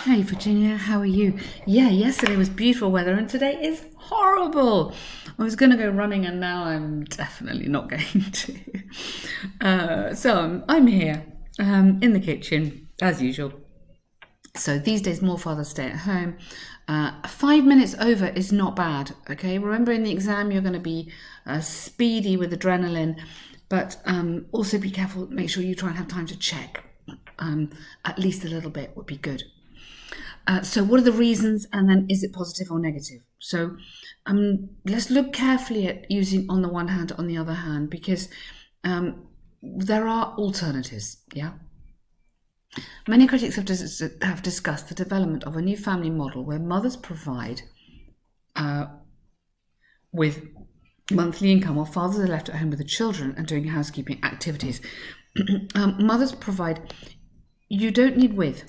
Hey Virginia, how are you? Yeah, yesterday was beautiful weather and today is horrible. I was going to go running and now I'm definitely not going to. So I'm here in the kitchen as usual. So these days more fathers stay at home. 5 minutes over is not bad, okay? Remember in the exam you're going to be speedy with adrenaline, but also be careful, make sure you try and have time to check. At least a little bit would be good. So what are the reasons, and then is it positive or negative? So let's look carefully at using on the one hand, on the other hand, because there are alternatives, yeah? Many critics have discussed the development of a new family model where mothers provide with monthly income while fathers are left at home with the children and doing housekeeping activities. Mothers provide, you don't need with.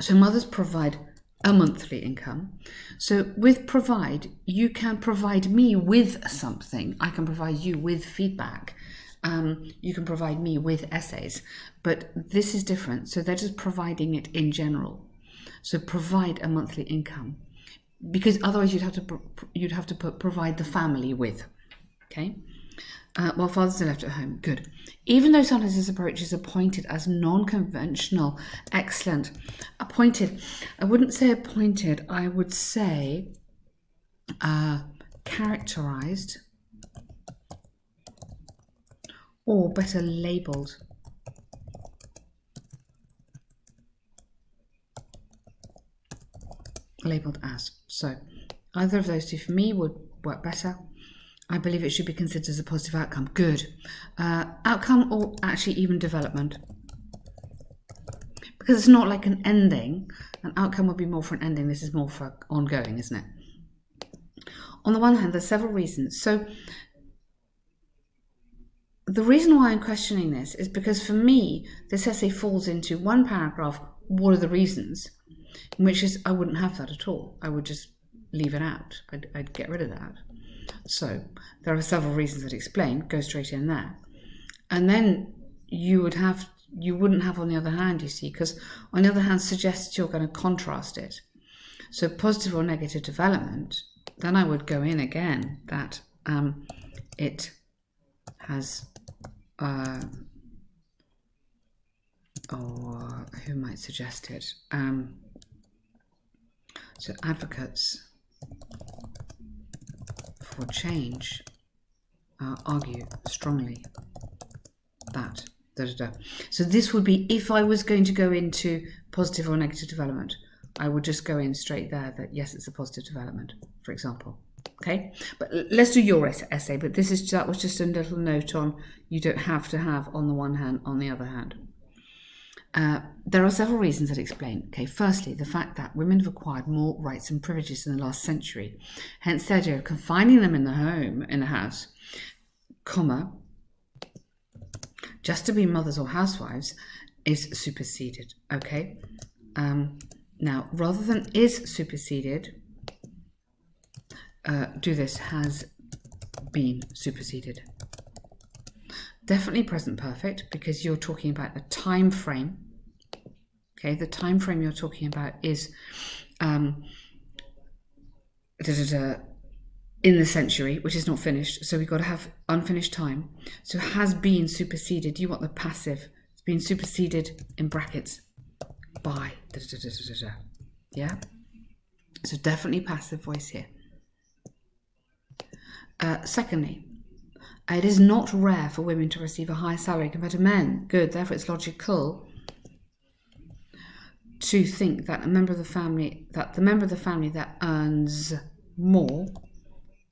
So mothers provide a monthly income. So with provide, you can provide me with something. I can provide you with feedback. You can provide me with essays. But this is different. So they're just providing it in general. So provide a monthly income. Because otherwise you'd have to provide the family with. Okay? While fathers are left at home. Good. Even though sometimes this approach is appointed as non-conventional, excellent. Appointed. I wouldn't say appointed. I would say characterized, or better labeled. Labeled as. So either of those two for me would work better. I believe it should be considered as a positive outcome. Good. Outcome or actually even development. Because it's not like an ending. An outcome would be more for an ending. This is more for ongoing, isn't it? On the one hand, there's several reasons. So the reason why I'm questioning this is because for me, this essay falls into one paragraph, what are the reasons? In which is, I wouldn't have that at all. I would just leave it out. I'd get rid of that. So there are several reasons that explain, go straight in there. And then you wouldn't have on the other hand, you see, because on the other hand suggests you're going to contrast it. So positive or negative development, then I would go in again that it has, or who might suggest it? So advocates for change argue strongly that So this would be, if I was going to go into positive or negative development, I would just go in straight there that yes, it's a positive development, for example. Okay, but let's do your essay. But that was just a little note on, you don't have to have on the one hand, on the other hand. There are several reasons that explain. Okay, firstly, the fact that women have acquired more rights and privileges in the last century. Hence, the idea of confining them in the home, in the house, comma, just to be mothers or housewives, is superseded. Okay. Now, rather than is superseded, do this has been superseded. Definitely present perfect because you're talking about a time frame. Okay, the time frame you're talking about is in the century, which is not finished. So we've got to have unfinished time. So has been superseded. You want the passive. It's been superseded in brackets by. Yeah. So definitely passive voice here. Secondly, it is not rare for women to receive a higher salary compared to men. Good. Therefore, it's logical to think that the member of the family that earns more,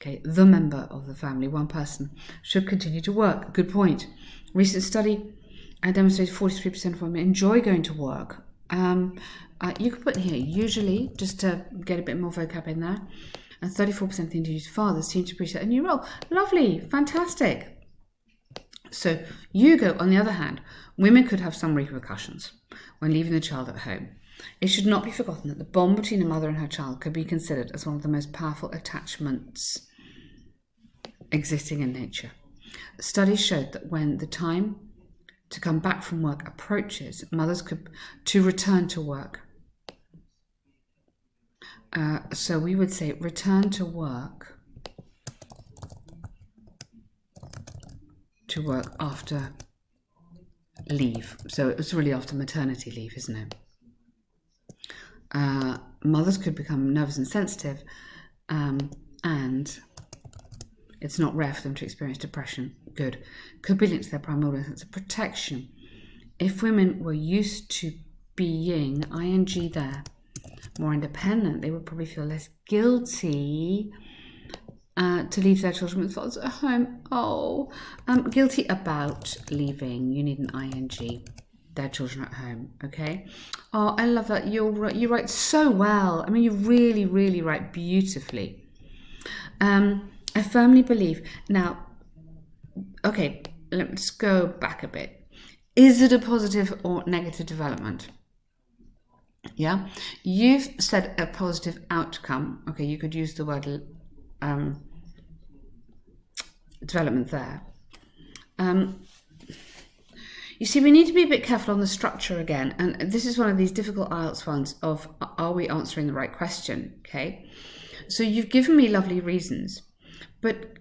okay, the member of the family, one person, should continue to work. Good point. Recent study demonstrated 43% of women enjoy going to work. You could put in here usually, just to get a bit more vocab in there. And 34% of the interviewed fathers seem to appreciate a new role. Lovely, fantastic. So you go, on the other hand, women could have some repercussions when leaving the child at home. It should not be forgotten that the bond between a mother and her child could be considered as one of the most powerful attachments existing in nature. Studies showed that when the time to come back from work approaches, mothers could to return to work. So we would say return to work. To work after leave. So it was really after maternity leave, isn't it? Mothers could become nervous and sensitive, and it's not rare for them to experience depression. Good. Could be linked to their primordial sense of protection. If women were used to being, ing there, more independent, they would probably feel less guilty to leave their children with fathers at home. Guilty about leaving. You need an ing. Their children at home. Okay. Oh, I love that. You write so well. I mean, you really, really write beautifully. I firmly believe. Now, okay, let's go back a bit. Is it a positive or negative development? Yeah, you've said a positive outcome. Okay, you could use the word development there. You see, we need to be a bit careful on the structure again, and this is one of these difficult IELTS ones of, are we answering the right question? Okay, so you've given me lovely reasons, but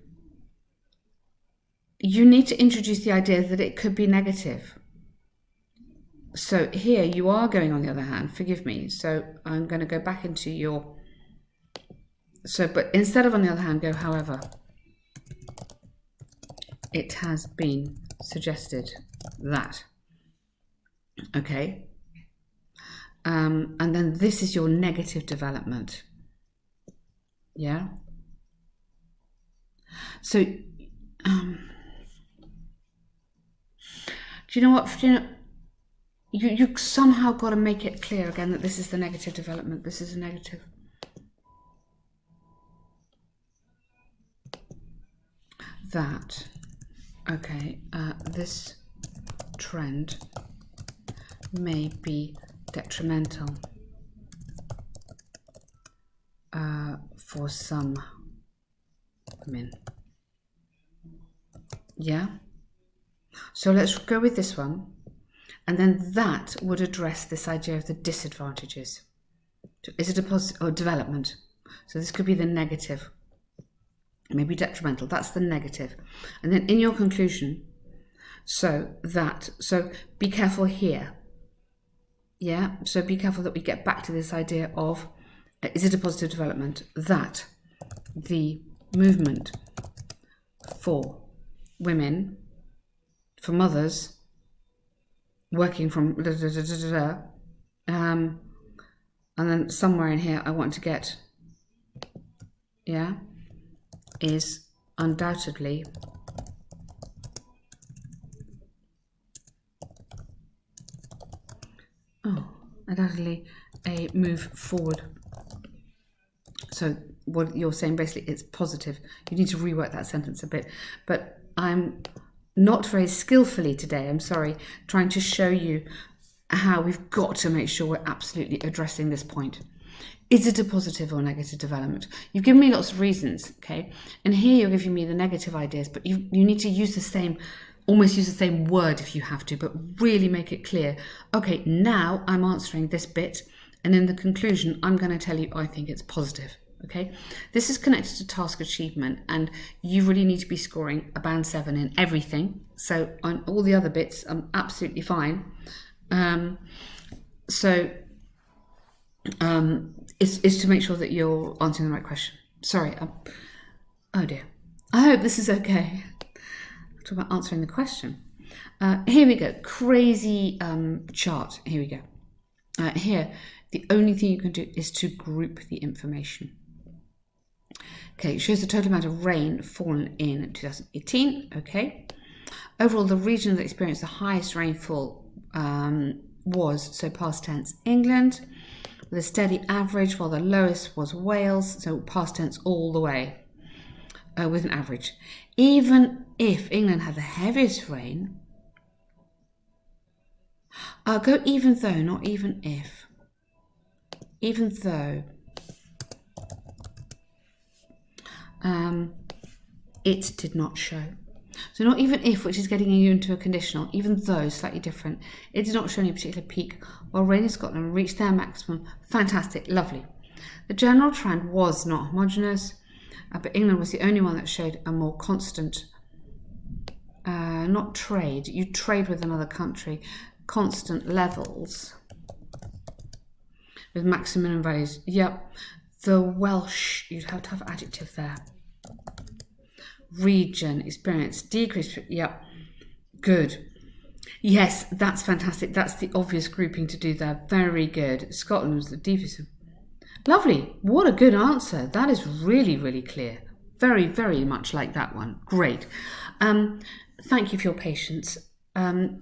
you need to introduce the idea that it could be negative. So here you are going, on the other hand, forgive me, so I'm going to go back into your, but instead of on the other hand, go however. It has been suggested that. Okay. And then this is your negative development. Yeah. So, do you know what? You somehow got to make it clear again that this is the negative development. This is a negative. That, okay, this trend may be detrimental for some women. Yeah? So let's go with this one. And then that would address this idea of the disadvantages. Is it a positive or development? So this could be the negative. Maybe detrimental. That's the negative. And then in your conclusion, so be careful here. Yeah, so be careful that we get back to this idea of, is it a positive development? That the movement for women, for mothers, working from and then somewhere in here I want to get, yeah, is undoubtedly a move forward. So what you're saying basically, it's positive. You need to rework that sentence a bit, but I'm not very skillfully today, I'm sorry, trying to show you how we've got to make sure we're absolutely addressing this point. Is it a positive or negative development? You've given me lots of reasons, okay? And here you're giving me the negative ideas, but you need to use the same, almost use the same word if you have to, but really make it clear. Okay, now I'm answering this bit, and in the conclusion, I'm going to tell you I think it's positive. Okay, this is connected to task achievement, and you really need to be scoring a band 7 in everything. So on all the other bits, I'm absolutely fine. It's to make sure that you're answering the right question. Sorry. Oh dear. I hope this is okay. Talk about answering the question. Here we go. Crazy chart. Here we go. Here, the only thing you can do is to group the information. Okay, it shows the total amount of rain fallen in 2018. Okay. Overall, the region that experienced the highest rainfall was, so past tense, England, with a steady average, while the lowest was Wales, so past tense all the way, with an average. Even if England had the heaviest rain, go even though, not even if. Even though it did not show. So not even if, which is getting you into a conditional, even though, slightly different. It did not show any particular peak, while rain in Scotland reached their maximum. Fantastic, lovely. The general trend was not homogenous, but England was the only one that showed a more constant, not trade, you trade with another country, constant levels with maximum values. Yep, the Welsh, you'd have to have adjective there. Region, experience, decrease, yep, good. Yes, that's fantastic. That's the obvious grouping to do there. Very good. Scotland was the deepest. Lovely. What a good answer. That is really, really clear. Very, very much like that one. Great. Thank you for your patience. And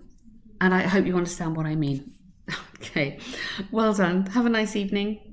I hope you understand what I mean. Okay. Well done. Have a nice evening.